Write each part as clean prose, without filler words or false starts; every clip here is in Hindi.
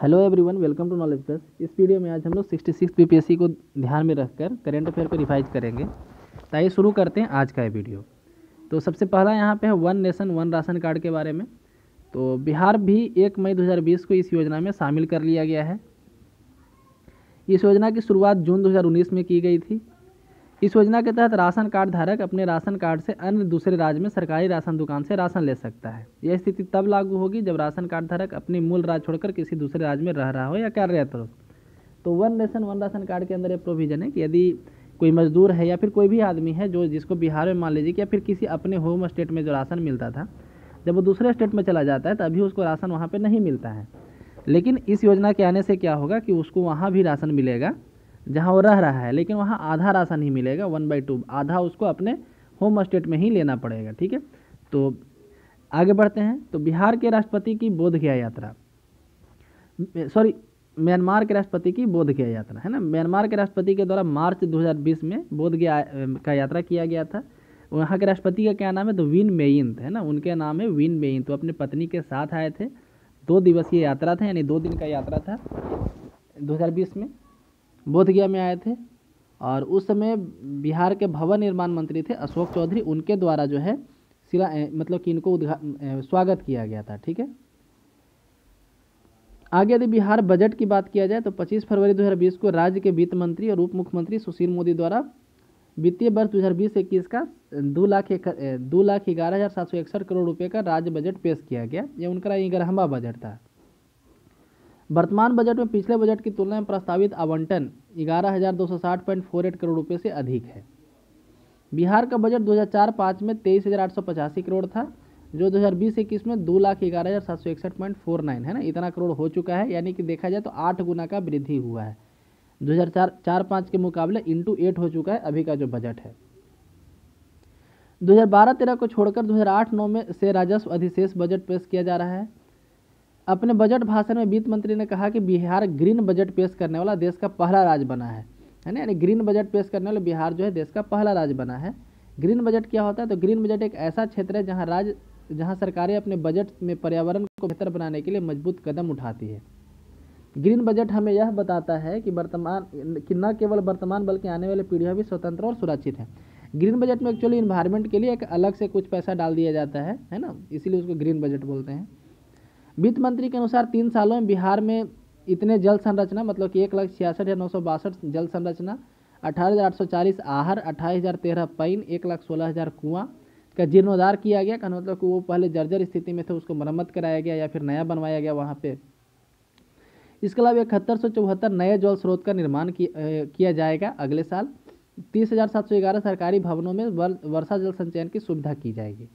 Hello everyone, welcome to knowledge plus. इस वीडियो में आज हम लोग 66 बीपीएससी को ध्यान में रखकर करंट अफेयर को रिवाइज करेंगे। तो आइए शुरू करते हैं आज का ये वीडियो। तो सबसे पहला यहाँ पे है one nation one ration card के बारे में। तो बिहार भी 1 मई 2020 को इस योजना में शामिल कर लिया गया है। इस योजना की शुरुआत जून 2019 में की गई थी। इस योजना के तहत राशन कार्ड धारक अपने राशन कार्ड से अन्य दूसरे राज्य में सरकारी राशन दुकान से राशन ले सकता है। यह स्थिति तब लागू होगी जब राशन कार्ड धारक अपने मूल राज्य छोड़कर किसी दूसरे राज्य में रह रहा हो या कार्यरत हो। तो one nation one ration card के अंदर ये प्रोविजन है कि यदि कोई मजदूर है या फिर कोई भी आदमी है जिसको बिहार में मान लीजिए या फिर किसी अपने होम स्टेट में जो राशन मिलता था, जब वो दूसरे स्टेट में चला जाता है तभी उसको राशन वहाँ पर नहीं मिलता है। लेकिन इस योजना के आने से क्या होगा कि उसको वहाँ भी राशन मिलेगा जहाँ वो रह रहा है, लेकिन वहाँ आधा राशन ही मिलेगा, 1/2, आधा उसको अपने होम स्टेट में ही लेना पड़ेगा। ठीक है, तो आगे बढ़ते हैं। तो बिहार के राष्ट्रपति की बोधगया यात्रा, म्यांमार के राष्ट्रपति की बोधगया यात्रा है ना। म्यांमार के राष्ट्रपति के द्वारा मार्च 2020 में बोधगया का यात्रा किया गया था। वहाँ के राष्ट्रपति का क्या नाम है? तो विन मिंट है ना, उनके नाम है विन मिंट। तो अपने पत्नी के साथ आए थे। 2 दिवसीय यात्रा था, यानी 2 दिन का यात्रा था। 2020 में बोधगया में आए थे और उस समय बिहार के भवन निर्माण मंत्री थे अशोक चौधरी, उनके द्वारा जो है मतलब कि इनको स्वागत किया गया था। ठीक है, आगे यदि बिहार बजट की बात किया जाए तो 25 फरवरी 2020 को राज्य के वित्त मंत्री और उप मुख्यमंत्री सुशील मोदी द्वारा वित्तीय वर्ष 2020-21 का 2,11,761 करोड़ रुपए का राज्य बजट पेश किया गया। यह उनका 11वां बजट था। वर्तमान बजट में पिछले बजट की तुलना में प्रस्तावित आवंटन 11,260.48 करोड़ रुपए से अधिक है। बिहार का बजट 2004-05 में 23,885 करोड़ था, जो 2020-21 में 2,11,761.49 है ना, इतना करोड़ हो चुका है। यानी कि देखा जाए तो 8 गुना का वृद्धि हुआ है। 2004-05 के मुकाबले × 8 हो चुका है अभी का जो बजट है। 2012-13 को छोड़कर 2008-09 में से राजस्व अधिशेष बजट पेश किया जा रहा है। अपने बजट भाषण में वित्त मंत्री ने कहा कि बिहार ग्रीन बजट पेश करने वाला देश का पहला राज्य बना है ना। यानी ग्रीन बजट पेश करने वाला बिहार जो है देश का पहला राज्य बना है। ग्रीन बजट क्या होता है? तो ग्रीन बजट एक ऐसा क्षेत्र है जहां सरकारें अपने बजट में पर्यावरण को बेहतर बनाने के लिए मजबूत कदम उठाती है। ग्रीन बजट हमें यह बताता है कि न केवल वर्तमान बल्कि आने वाली पीढ़ियां भी स्वतंत्र और सुरक्षित हैं। ग्रीन बजट में एक्चुअली इन्वायरमेंट के लिए एक अलग से कुछ पैसा डाल दिया जाता है ना, इसीलिए उसको ग्रीन बजट बोलते हैं। वित्त मंत्री के अनुसार 3 सालों में बिहार में इतने जल संरचना, मतलब कि 1,66,962 जल संरचना, 18,840 आहर, 28,013 पईन, 1,16,000 कुआं का जीर्णोद्धार किया गया। का मतलब कि वो पहले जर्जर स्थिति में थे, उसको मरम्मत कराया गया या फिर नया बनवाया गया वहाँ पे। इसके अलावा 7174 नए जल स्रोत का निर्माण किया जाएगा अगले साल। 30,711 सरकारी भवनों में वर्षा जल संचयन की सुविधा की जाएगी।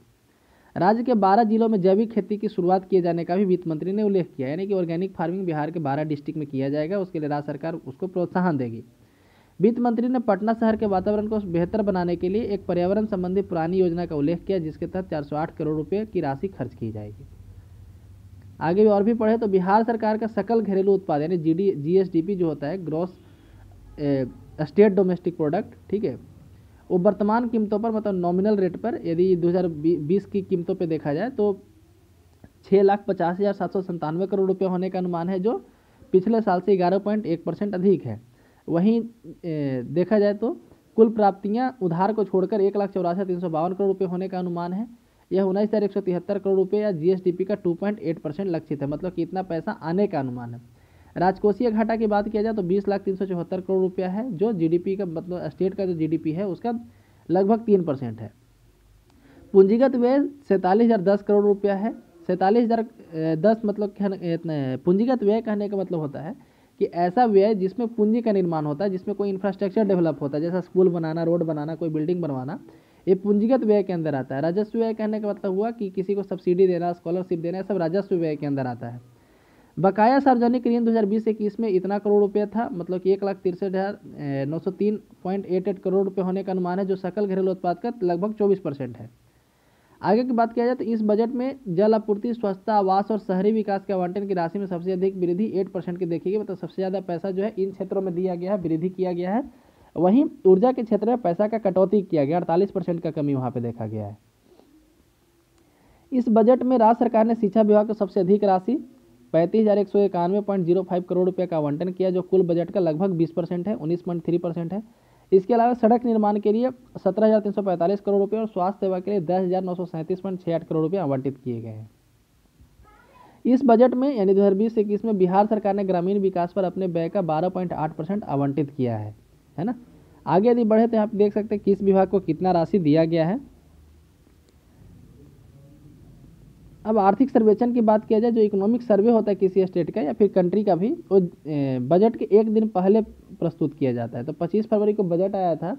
राज्य के 12 जिलों में जैविक खेती की शुरुआत किए जाने का भी वित्त मंत्री ने उल्लेख किया। यानी कि ऑर्गेनिक फार्मिंग बिहार के 12 डिस्ट्रिक्ट में किया जाएगा, उसके लिए राज्य सरकार उसको प्रोत्साहन देगी। वित्त मंत्री ने पटना शहर के वातावरण को बेहतर बनाने के लिए एक पर्यावरण संबंधी पुरानी योजना का उल्लेख किया, जिसके तहत 408 करोड़ रुपये की राशि खर्च की जाएगी। आगे भी और भी पढ़े तो बिहार सरकार का सकल घरेलू उत्पाद यानी GSDP जो होता है, ग्रॉस स्टेट डोमेस्टिक प्रोडक्ट, ठीक है, वो वर्तमान कीमतों पर मतलब नॉमिनल रेट पर यदि 2020 की कीमतों पे देखा जाए तो 6,50,797 करोड़ रुपए होने का अनुमान है, जो पिछले साल से 11.1% अधिक है। वहीं देखा जाए तो कुल प्राप्तियां उधार को छोड़कर 1,84,352 करोड़ रुपए होने का अनुमान है। यह 19,173 करोड़ रुपए या GSDP का 2.8% लक्षित है, मतलब कि इतना पैसा आने का अनुमान है। राजकोषीय घाटा की बात किया जाए तो 20,374 करोड़ रुपया है, जो GDP का मतलब स्टेट का जो GDP है उसका लगभग 3% है। पूंजीगत व्यय 47,010 करोड़ रुपया है। 47,010 मतलब पूंजीगत व्यय कहने का मतलब होता है कि ऐसा व्यय जिसमें पूंजी का निर्माण होता है, जिसमें कोई इंफ्रास्ट्रक्चर डेवलप होता है, जैसा स्कूल बनाना, रोड बनाना, कोई बिल्डिंग बनवाना, ये पूंजीगत व्यय के अंदर आता है। राजस्व व्यय कहने का मतलब हुआ कि किसी को सब्सिडी देना, स्कॉलरशिप देना, सब राजस्व व्यय के अंदर आता है। बकाया सार्वजनिक ऋण 2020-21 में इतना करोड़ रुपया था, मतलब कि 1,63,903.88 करोड़ रुपये होने का अनुमान है, जो सकल घरेलू उत्पाद का लगभग 24% है। आगे की बात किया जाए तो इस बजट में जल आपूर्ति, स्वच्छता, आवास और शहरी विकास के आवंटन की राशि में सबसे अधिक वृद्धि 8% की देखी गई, मतलब सबसे ज़्यादा पैसा जो है इन क्षेत्रों में दिया गया है, वृद्धि किया गया है। वहीं ऊर्जा के क्षेत्र में पैसा का कटौती किया गया, 48% का कमी वहाँ पे देखा गया है। इस बजट में राज्य सरकार ने शिक्षा विभाग को सबसे अधिक राशि 35,191.05 करोड़ रुपये का आवंटन किया, जो कुल बजट का लगभग 20% है, 19.3% है। इसके अलावा सड़क निर्माण के लिए 17,345 करोड़ रुपये और स्वास्थ्य सेवा के लिए 10,937.68 करोड़ रुपये आवंटित किए गए हैं। इस बजट में यानी 2020-21 में बिहार सरकार ने ग्रामीण विकास पर अपने व्यय का 12.8% आवंटित किया है ना। आगे यदि बढ़े तो आप देख सकते हैं किस विभाग को कितना राशि दिया गया है। अब आर्थिक सर्वेक्षण की बात किया जाए, जो इकोनॉमिक सर्वे होता है किसी स्टेट का या फिर कंट्री का भी, वो बजट के एक दिन पहले प्रस्तुत किया जाता है। तो 25 फरवरी को बजट आया था,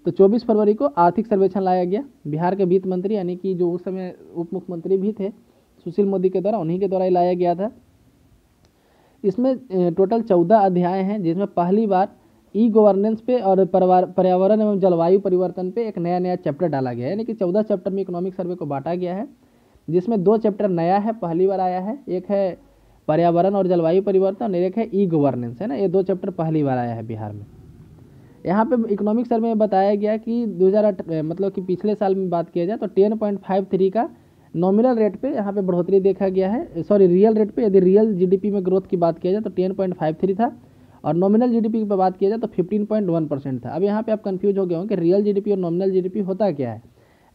तो 24 फरवरी को आर्थिक सर्वेक्षण लाया गया। बिहार के वित्त मंत्री यानी कि जो उस समय उप मुख्यमंत्री भी थे सुशील मोदी के द्वारा, उन्हीं के द्वारा लाया गया था। इसमें टोटल 14 अध्याय हैं, जिसमें पहली बार ई गवर्नेंस पे और पर्यावरण एवं जलवायु परिवर्तन पे एक नया चैप्टर डाला गया है। यानी कि 14 चैप्टर में इकोनॉमिक सर्वे को बांटा गया है, जिसमें 2 चैप्टर नया है, पहली बार आया है। एक है पर्यावरण और जलवायु परिवर्तन और एक है ई गवर्नेंस, है ना। ये 2 चैप्टर पहली बार आया है बिहार में। यहाँ पे इकोनॉमिक सर्वे में बताया गया कि 2008 मतलब कि पिछले साल में बात किया जाए तो 10.53 का नॉमिनल रेट पे यहाँ पे बढ़ोतरी देखा गया है, सॉरी रियल रेट पे। यदि रियल जीडीपी में ग्रोथ की बात किया जाए तो 10.53 था और नॉमिनल जीडीपी पर बात किया जाए तो 15.1% था। अब यहाँ पे आप कंफ्यूज हो गए हो कि रियल जीडीपी और नॉमिनल जीडीपी होता क्या है।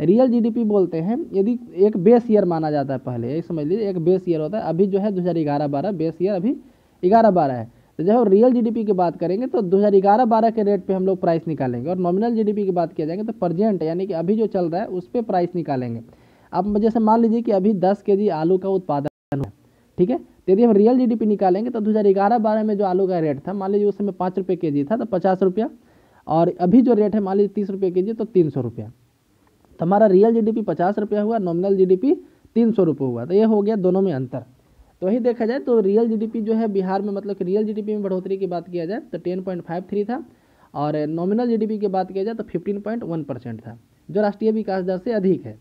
रियल जीडीपी बोलते हैं यदि एक बेस ईयर माना जाता है, पहले ये समझ लीजिए एक बेस ईयर होता है। अभी जो है 2011-12 बेस ईयर अभी 11-12 है। तो जब हम रियल जीडीपी की बात करेंगे तो 2011-12 के रेट पे हम लोग प्राइस निकालेंगे, और नॉमिनल जीडीपी की बात किया जाएंगे तो प्रेजेंट यानी कि अभी जो चल रहा है उस पर प्राइस निकालेंगे। अब जैसे मान लीजिए कि अभी 10 kg आलू का उत्पादन है, ठीक है। तो यदि हम रियल जीडीपी निकालेंगे तो 2011-12 में जो आलू का रेट था, मान लीजिए उस समय 5 रुपये kg था तो 50 रुपया, और अभी जो रेट है मान लीजिए 30 रुपये kg तो 300 रुपया। तो हमारा रियल जीडीपी 50 रुपया हुआ, नॉमिनल जीडीपी 300 रुपये हुआ। तो ये हो गया दोनों में अंतर। तो वही देखा जाए तो रियल जीडीपी जो है बिहार में, मतलब कि रियल जीडीपी में बढ़ोतरी की बात किया जाए तो 10.53 था, और नॉमिनल जीडीपी की बात किया जाए तो 15.1% था, जो राष्ट्रीय विकास दर से अधिक है।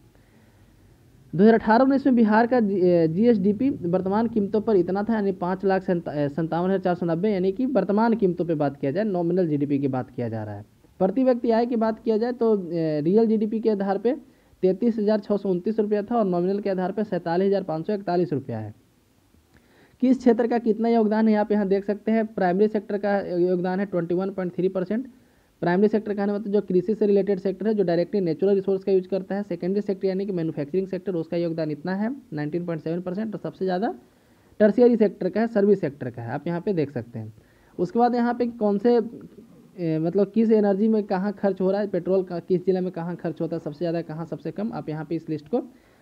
2018-19 में बिहार का जीएसडीपी वर्तमान कीमतों पर इतना था, यानी 5,57,490, यानी कि वर्तमान कीमतों पे बात किया जाए, नॉमिनल जीडीपी की बात किया जा रहा है। प्रति व्यक्ति आय की बात किया जाए तो रियल जीडीपी के आधार पे 33,629 रुपया था और नॉमिनल के आधार पे 47,541 रुपया है। किस क्षेत्र का कितना योगदान है आप यहाँ देख सकते हैं। प्राइमरी सेक्टर का योगदान है 21.3%। प्राइमरी सेक्टर का मतलब जो कृषि से रिलेटेड सेक्टर है, जो डायरेक्टली नेचुरल रिसोर्स का यूज करता है। सेकेंडरी सेक्टर यानी कि मैन्युफैक्चरिंग सेक्टर, उसका योगदान इतना है 19.7%। और सबसे ज़्यादा टर्शियरी सेक्टर का है, सर्विस सेक्टर का है, आप यहाँ पे देख सकते हैं। उसके बाद यहाँ पे कौन से मतलब किस एनर्जी में कहाँ खर्च हो रहा है, पेट्रोल का किस जिले में कहाँ खर्च होता है सबसे ज़्यादा, कहाँ सबसे कम, आप यहाँ पे इस लिस्ट को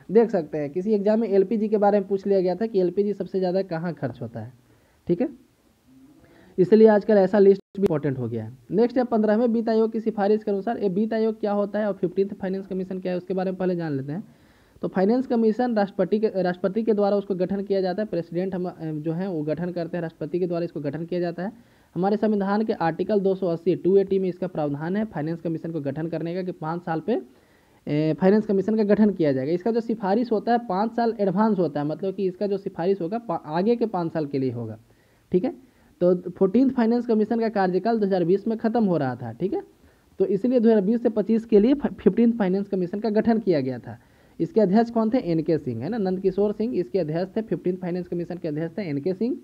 देख सकते हैं। किसी एग्जाम में एलपीजी के बारे में पूछ लिया गया था कि एलपीजी सबसे ज़्यादा कहाँ खर्च होता है, ठीक है। इसलिए आजकल ऐसा लिस्ट भी इंपॉर्टेंट हो गया है। नेक्स्ट है 15वें वित्त आयोग की सिफारिश के अनुसार। ये वित्त आयोग क्या होता है और 15th फाइनेंस कमीशन क्या है उसके बारे में पहले जान लेते हैं। तो फाइनेंस कमीशन राष्ट्रपति के द्वारा उसको गठन किया जाता है। प्रेसिडेंट हम जो है वो गठन करते हैं, राष्ट्रपति के द्वारा इसको गठन किया जाता है। हमारे संविधान के आर्टिकल 280 में इसका प्रावधान है फाइनेंस कमीशन को गठन करने का, कि 5 साल पे फाइनेंस कमीशन का गठन किया जाएगा। इसका जो सिफारिश होता है 5 साल एडवांस होता है, मतलब कि इसका जो सिफारिश होगा आगे के 5 साल के लिए होगा, ठीक है। तो 14th फाइनेंस कमीशन का कार्यकाल 2020 में खत्म हो रहा था, ठीक है। तो इसलिए 2020 से 25 के लिए 15th फाइनेंस कमीशन का गठन किया गया था। इसके अध्यक्ष कौन थे, एनके सिंह, है ना, नंदकिशोर सिंह इसके अध्यक्ष थे। 15th फाइनेंस कमीशन के अध्यक्ष थे एनके सिंह।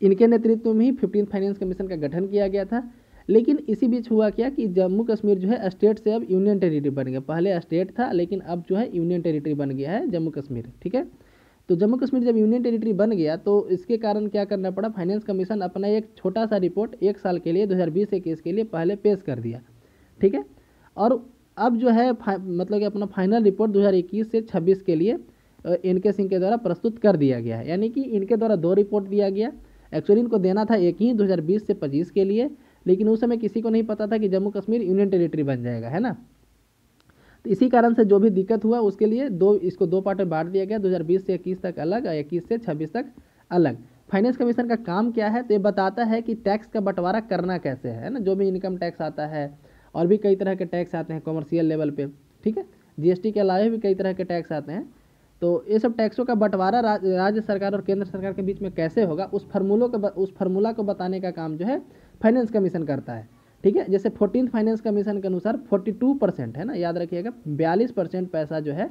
इनके नेतृत्व में ही 15th फाइनेंस कमीशन का गठन किया गया था। लेकिन इसी बीच हुआ क्या कि जम्मू कश्मीर जो है स्टेट से अब यूनियन टेरिटरी बन गया। पहले स्टेट था लेकिन अब जो है यूनियन टेरिटरी बन गया है जम्मू कश्मीर, ठीक है। तो जम्मू कश्मीर जब यूनियन टेरिटरी बन गया तो इसके कारण क्या करना पड़ा, फाइनेंस कमीशन अपना एक छोटा सा रिपोर्ट 1 साल के लिए 2020-21 के लिए पहले पेश कर दिया, ठीक है। और अब जो है मतलब कि अपना फाइनल रिपोर्ट 2021 से 26 के लिए इनके सिंह के द्वारा प्रस्तुत कर दिया गया है। यानी कि इनके द्वारा 2 रिपोर्ट दिया गया। एक्चुअली इनको देना था एक ही 2020 से 25 के लिए, लेकिन उस समय किसी को नहीं पता था कि जम्मू कश्मीर यूनियन टेरिटरी बन जाएगा, है ना। तो इसी कारण से जो भी दिक्कत हुआ उसके लिए इसको 2 पार्ट में बांट दिया गया, 2020 से 21 तक अलग और 21 से 26 तक अलग। फाइनेंस कमीशन का काम क्या है, तो ये बताता है कि टैक्स का बंटवारा करना कैसे है ना। जो भी इनकम टैक्स आता है और भी कई तरह के टैक्स आते हैं कमर्शियल लेवल पे, ठीक है। जीएसटी के अलावा भी कई तरह के टैक्स आते हैं। तो ये सब टैक्सों का बंटवारा राज्य सरकार और केंद्र सरकार के बीच में कैसे होगा, उस फार्मूला को बताने का काम जो है फाइनेंस कमीशन करता है, ठीक है। जैसे 14th फाइनेंस कमीशन के अनुसार 42% है ना, याद रखिएगा 42% पैसा जो है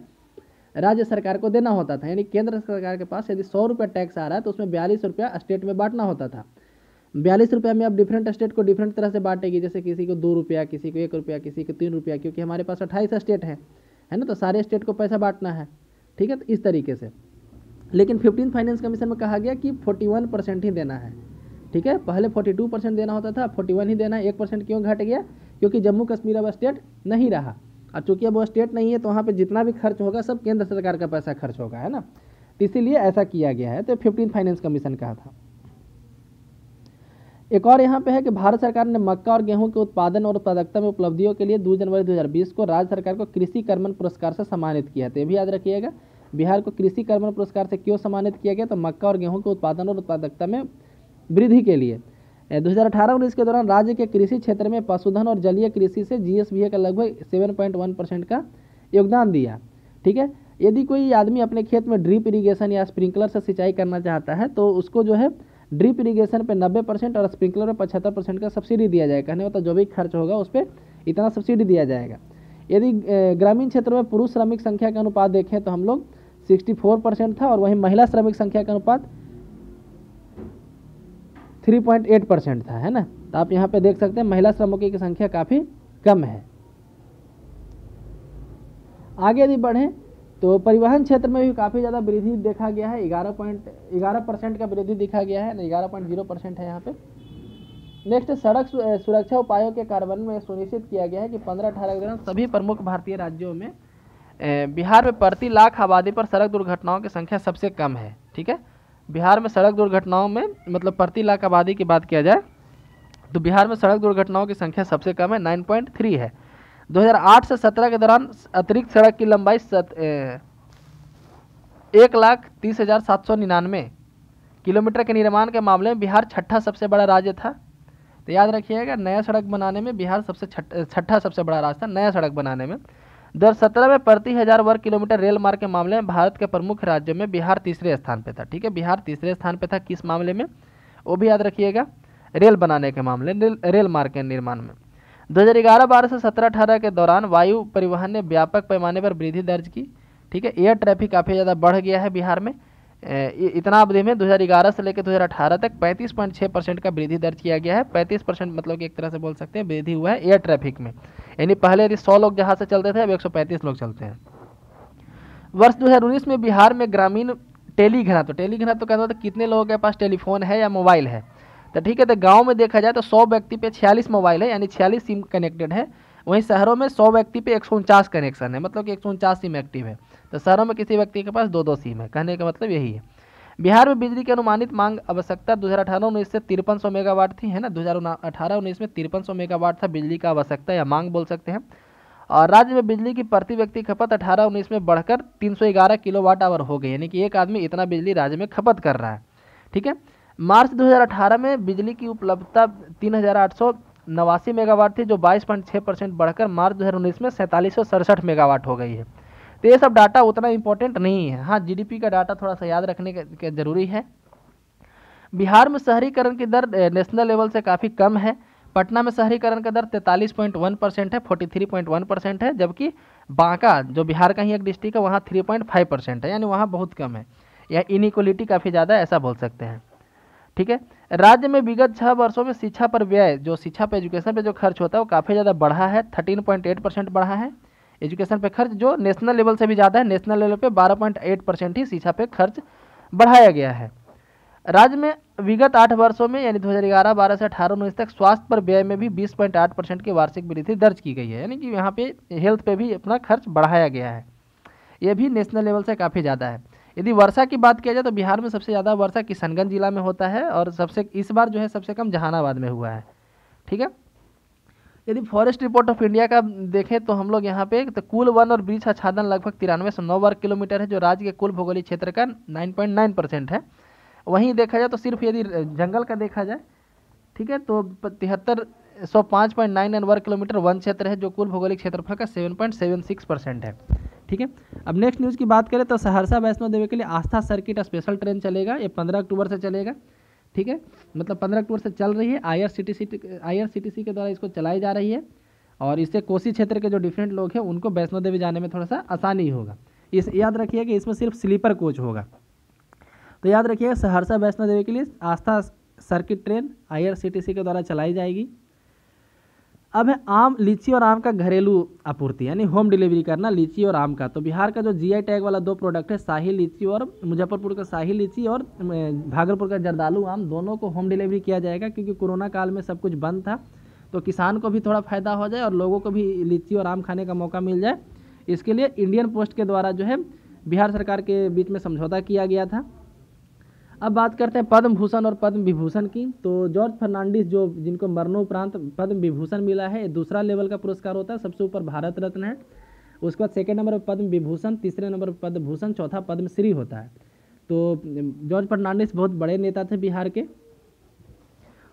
राज्य सरकार को देना होता था। यानी केंद्र सरकार के पास यदि 100 रुपया टैक्स आ रहा है तो उसमें 42 रुपया स्टेट में बांटना होता था। 42 रुपया में अब डिफरेंट स्टेट को डिफरेंट तरह से बांटेगी, जैसे किसी को 2 रुपया, किसी को 1 रुपया, किसी को 3 रुपया, क्योंकि हमारे पास 28 स्टेट है ना, तो सारे स्टेट को पैसा बांटना है। ठीक है, तो इस तरीके से। लेकिन 15th फाइनेंस कमीशन में कहा गया कि 41% ही देना है। ठीक है, पहले 42% देना होता था, 41 ही देना है। 1% क्यों घट गया? क्योंकि जम्मू कश्मीर अब स्टेट नहीं रहा, और चूंकि अब वो स्टेट नहीं है तो वहाँ पे जितना भी खर्च होगा सब केंद्र सरकार का पैसा खर्च होगा, है ना, तो इसीलिए ऐसा किया गया है। तो 15th फाइनेंस कमीशन कहा था। एक और यहाँ पे है कि भारत सरकार ने मक्का और गेहूं के उत्पादन और उत्पादकता में उपलब्धियों के लिए 2 जनवरी 2020 को राज्य सरकार को कृषि कर्मण पुरस्कार से सम्मानित किया। तो ये भी याद रखिएगा, बिहार को कृषि कर्मण पुरस्कार से क्यों सम्मानित किया गया? तो मक्का और गेहूं के उत्पादन और उत्पादकता में वृद्धि के लिए। 2018-19 के दौरान राज्य के कृषि क्षेत्र में पशुधन और जलीय कृषि से GSVA का लगभग 7.1% का योगदान दिया। ठीक है, यदि कोई आदमी अपने खेत में ड्रिप इरीगेशन या स्प्रिंकलर से सिंचाई करना चाहता है तो उसको जो है ड्रिप इरीगेशन पे 90% और स्प्रिंकलर पे 75% का सब्सिडी दिया जाएगा। कहने मतलब जो भी खर्च होगा उस पर इतना सब्सिडी दिया जाएगा। यदि ग्रामीण क्षेत्रों में पुरुष श्रमिक संख्या का अनुपात देखें तो हम लोग 64% था, और वहीं महिला श्रमिक संख्या का अनुपात 3.8% था, है ना। तो आप यहाँ पे देख सकते हैं महिला श्रमिकों की संख्या काफ़ी कम है। आगे यदि बढ़ें तो परिवहन क्षेत्र में भी काफ़ी ज़्यादा वृद्धि देखा गया है। 11% का वृद्धि दिखा गया है, 11.0% है यहाँ पे। नेक्स्ट, सड़क सुरक्षा उपायों के कार्यान्वयन में सुनिश्चित किया गया है कि 15-18 के दौरान सभी प्रमुख भारतीय राज्यों में बिहार में प्रति लाख आबादी पर सड़क दुर्घटनाओं की संख्या सबसे कम है। ठीक है, बिहार में सड़क दुर्घटनाओं में मतलब प्रति लाख आबादी की बात किया जाए तो बिहार में सड़क दुर्घटनाओं की संख्या सबसे कम है, 9.3 है। 2008 से 17 के दौरान अतिरिक्त सड़क की लंबाई 1,30,799 किलोमीटर के निर्माण के मामले में बिहार छठा सबसे बड़ा राज्य था। तो याद रखिएगा, नया सड़क बनाने में बिहार सबसे छठा सबसे बड़ा राज्य था नया सड़क बनाने में। 2017 में प्रति 1000 वर्ग किलोमीटर रेल मार्ग के मामले में भारत के प्रमुख राज्यों में बिहार तीसरे स्थान पे था। ठीक है, बिहार तीसरे स्थान पे था किस मामले में? वो भी याद रखिएगा, रेल बनाने के मामले, रेल मार्ग के निर्माण में। 2011-12 से 17-18 के दौरान वायु परिवहन ने व्यापक पैमाने पर वृद्धि दर्ज की। ठीक है, एयर ट्रैफिक काफ़ी ज़्यादा बढ़ गया है बिहार में। इतना अवधि में 2011 से लेकर 2018 तक 35.6% का वृद्धि दर्ज किया गया है। 35% मतलब कि एक तरह से बोल सकते हैं वृद्धि हुआ है एयर ट्रैफिक में। यानी पहले यदि 100 लोग जहाँ से चलते थे अब 135 लोग चलते हैं। वर्ष 2019 में बिहार में ग्रामीण टेलीघनत्व कहते हैं तो कितने लोगों के पास टेलीफोन है या मोबाइल है? तो ठीक है, तो गांव में देखा जाए तो 100 व्यक्ति पे 46 मोबाइल है, यानी 46 सिम कनेक्टेड है। वहीं शहरों में 100 व्यक्ति पे 149 कनेक्शन है, मतलब कि 149 सिम एक्टिव है। तो शहरों में किसी व्यक्ति के पास 2-2 सिम है, कहने का मतलब यही है। बिहार में बिजली की अनुमानित मांग आवश्यकता 2018-19 से 5300 मेगावाट थी, है ना। 2018-19 में 5300 मेगावाट था बिजली का आवश्यकता या मांग बोल सकते हैं। और राज्य में बिजली की प्रति व्यक्ति खपत 18-19 में बढ़कर 311 किलोवाट आवर हो गई, यानी कि एक आदमी इतना बिजली राज्य में खपत कर रहा है। ठीक है, मार्च 2018 में बिजली की उपलब्धता 3889 मेगावाट थी, जो 22.6% बढ़कर मार्च 2019 में 4767 मेगावाट हो गई है। तो ये सब डाटा उतना इंपॉर्टेंट नहीं है। हाँ, जीडीपी का डाटा थोड़ा सा याद रखने के जरूरी है। बिहार में शहरीकरण की दर नेशनल लेवल से काफ़ी कम है। पटना में शहरीकरण का दर 43.1% है, 43.1% है, जबकि बांका जो बिहार का ही एक डिस्ट्रिक्ट है वहाँ 3.5% है, यानी वहाँ बहुत कम है। यह इनइक्वलिटी काफ़ी ज़्यादा है, ऐसा बोल सकते हैं। ठीक है, राज्य में विगत 6 वर्षों में शिक्षा पर व्यय, जो शिक्षा पे एजुकेशन पे जो खर्च होता है वो काफ़ी ज़्यादा बढ़ा है, 13.8% बढ़ा है एजुकेशन पे खर्च, जो नेशनल लेवल से भी ज़्यादा है। नेशनल लेवल पे 12.8% ही शिक्षा पे खर्च बढ़ाया गया है। राज्य में विगत 8 वर्षों में यानी 2011-12 से 18-19 तक स्वास्थ्य पर व्यय में भी 20.8% की वार्षिक वृद्धि दर्ज की गई है, यानी कि यहाँ पे हेल्थ पे भी अपना खर्च बढ़ाया गया है। ये भी नेशनल लेवल से काफ़ी ज़्यादा है। यदि वर्षा की बात किया जाए तो बिहार में सबसे ज़्यादा वर्षा किशनगंज जिला में होता है, और सबसे इस बार जो है सबसे कम जहानाबाद में हुआ है। ठीक है, यदि फॉरेस्ट रिपोर्ट ऑफ इंडिया का देखें तो हम लोग यहाँ पे तो कुल वन और वृक्ष आच्छादन लगभग 9309 वर्ग किलोमीटर है, जो राज्य के कुल भौगोलिक क्षेत्र का 9.9% है। वहीं देखा जाए तो सिर्फ यदि जंगल का देखा जाए, ठीक है, तो 7305.99 वर्ग किलोमीटर वन क्षेत्र है, जो कुल भौगोलिक क्षेत्रफल का 7.76% है। ठीक है, अब नेक्स्ट न्यूज़ की बात करें तो सहरसा वैष्णो देवी के लिए आस्था सर्किट स्पेशल ट्रेन चलेगा। ये 15 अक्टूबर से चलेगा। ठीक है, मतलब 15 अक्टूबर से चल रही है। IRCTC के द्वारा इसको चलाई जा रही है, और इससे कोसी क्षेत्र के जो डिफरेंट लोग हैं उनको वैष्णो देवी जाने में थोड़ा सा आसानी होगा। इस याद रखिए कि इसमें सिर्फ स्लीपर कोच होगा। तो याद रखिएगा सहरसा वैष्णो देवी के लिए आस्था सर्किट ट्रेन IRCTC के द्वारा चलाई जाएगी। अब है आम, लीची और आम का घरेलू आपूर्ति यानी होम डिलीवरी करना लीची और आम का। तो बिहार का जो GI टैग वाला 2 प्रोडक्ट है, शाही लीची और मुजफ्फरपुर का शाही लीची और भागलपुर का जर्दालू आम, दोनों को होम डिलीवरी किया जाएगा क्योंकि कोरोना काल में सब कुछ बंद था। तो किसान को भी थोड़ा फायदा हो जाए और लोगों को भी लीची और आम खाने का मौका मिल जाए, इसके लिए इंडियन पोस्ट के द्वारा जो है बिहार सरकार के बीच में समझौता किया गया था। अब बात करते हैं पद्म भूषण और पद्म विभूषण की। तो जॉर्ज फर्नांडिस जो जिनको मरणोपरांत पद्म विभूषण मिला है, दूसरा लेवल का पुरस्कार होता है, सबसे ऊपर भारत रत्न है, उसके बाद सेकेंड नंबर पर पद्म विभूषण, तीसरे नंबर पर पद्म भूषण, चौथा पद्मश्री होता है। तो जॉर्ज फर्नांडिस बहुत बड़े नेता थे बिहार के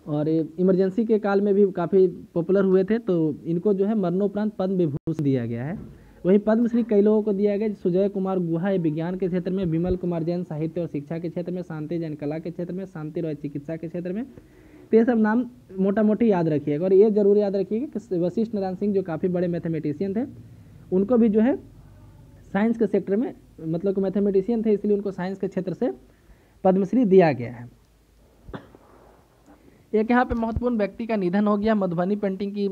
और इमरजेंसी के काल में भी काफ़ी पॉपुलर हुए थे। तो इनको जो है मरणोपरांत पद्म विभूषण दिया गया है। वहीं पद्मश्री कई लोगों को दिया गया, सुजय कुमार गुहा विज्ञान के क्षेत्र में, विमल कुमार जैन साहित्य और शिक्षा के क्षेत्र में, शांति जैन कला के क्षेत्र में, शांति रॉय चिकित्सा के क्षेत्र में। तो ये सब नाम मोटा मोटी याद रखिएगा। और ये जरूर याद रखिएगा कि वशिष्ठ नारायण सिंह जो काफ़ी बड़े मैथमेटिशियन थे, उनको भी जो है साइंस के सेक्टर में, मतलब कि मैथमेटिशियन थे इसलिए उनको साइंस के क्षेत्र से पद्मश्री दिया गया है। एक यहाँ पे महत्वपूर्ण व्यक्ति का निधन हो गया। मधुबनी पेंटिंग की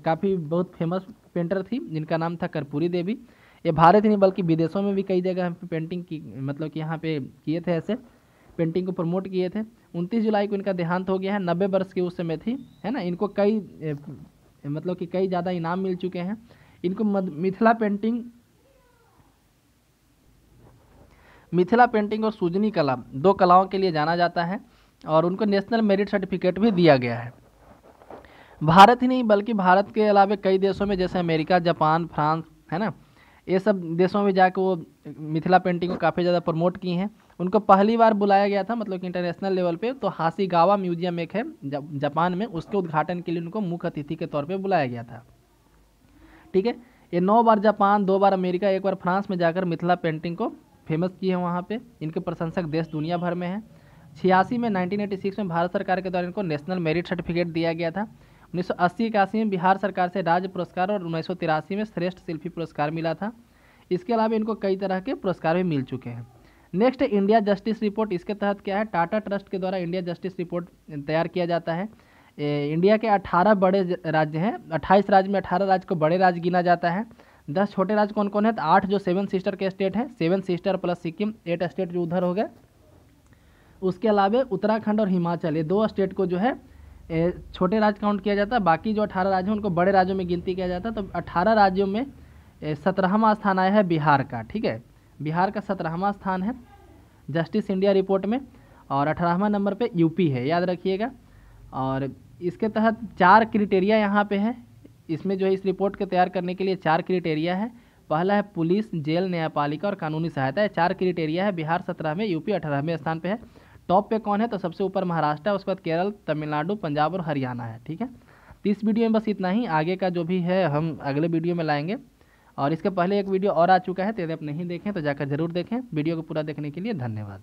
काफ़ी बहुत फेमस पेंटर थी जिनका नाम था कर्पूरी देवी। ये भारत ही नहीं बल्कि विदेशों में भी कई जगह पेंटिंग की, मतलब कि यहाँ पे किए थे, ऐसे पेंटिंग को प्रमोट किए थे। 29 जुलाई को इनका देहांत हो गया है, 90 वर्ष की उस समय थी, है ना। इनको कई मतलब कि कई ज़्यादा इनाम मिल चुके हैं। इनको मिथिला पेंटिंग और सूजनी कला 2 कलाओं के लिए जाना जाता है और उनको नेशनल मेरिट सर्टिफिकेट भी दिया गया है। भारत ही नहीं बल्कि भारत के अलावा कई देशों में जैसे अमेरिका, जापान, फ्रांस, है ना, ये सब देशों में जाकर वो मिथिला पेंटिंग को काफ़ी ज़्यादा प्रमोट की हैं। उनको पहली बार बुलाया गया था, मतलब कि इंटरनेशनल लेवल पे। तो हासीगावा म्यूजियम एक है जापान में, उसके उद्घाटन के लिए उनको मुख्य अतिथि के तौर पे बुलाया गया था। ठीक है, ये 9 बार जापान, 2 बार अमेरिका, 1 बार फ्रांस में जाकर मिथिला पेंटिंग को फेमस किए हैं वहाँ पे। इनके प्रशंसक देश दुनिया भर में हैं। 86 में 1986 में भारत सरकार के द्वारा इनको नेशनल मेरिट सर्टिफिकेट दिया गया था। 1980-81 में बिहार सरकार से राज्य पुरस्कार और 1983 में श्रेष्ठ शिल्पी पुरस्कार मिला था। इसके अलावा इनको कई तरह के पुरस्कार भी मिल चुके हैं। Next India justice report. इसके तहत क्या है, टाटा ट्रस्ट के द्वारा इंडिया जस्टिस रिपोर्ट तैयार किया जाता है। इंडिया के 18 बड़े राज्य हैं, 28 राज्य में 18 राज्य को बड़े राज्य गिना जाता है। 10 छोटे राज्य कौन कौन है, तो 8 जो 7 सिस्टर के स्टेट हैं, 7 सिस्टर प्लस सिक्किम, 8 स्टेट जो उधर हो गए। उसके अलावा उत्तराखंड और हिमाचल, ये 2 स्टेट को जो है छोटे राज्य काउंट किया जाता है। बाकी जो 18 राज्य हैं उनको बड़े राज्यों में गिनती किया जाता है। तो 18 राज्यों में 17वां स्थान आया है बिहार का। ठीक है, बिहार का 17वां स्थान है जस्टिस इंडिया रिपोर्ट में और 18वां नंबर पे यूपी है, याद रखिएगा। और इसके तहत 4 क्राइटेरिया यहाँ पे है। इसमें जो है इस रिपोर्ट के तैयार करने के लिए 4 क्राइटेरिया है। पहला है पुलिस, जेल, न्यायपालिका और कानूनी सहायता है। 4 क्राइटेरिया है। बिहार 17वें, यूपी 18वें स्थान पे है। टॉप पे कौन है, तो सबसे ऊपर महाराष्ट्र है, उसके बाद केरल, तमिलनाडु, पंजाब और हरियाणा है। ठीक है, तो इस वीडियो में बस इतना ही। आगे का जो भी है हम अगले वीडियो में लाएंगे। और इसके पहले एक वीडियो और आ चुका है, तो यदि आप नहीं देखें तो जाकर जरूर देखें। वीडियो को पूरा देखने के लिए धन्यवाद।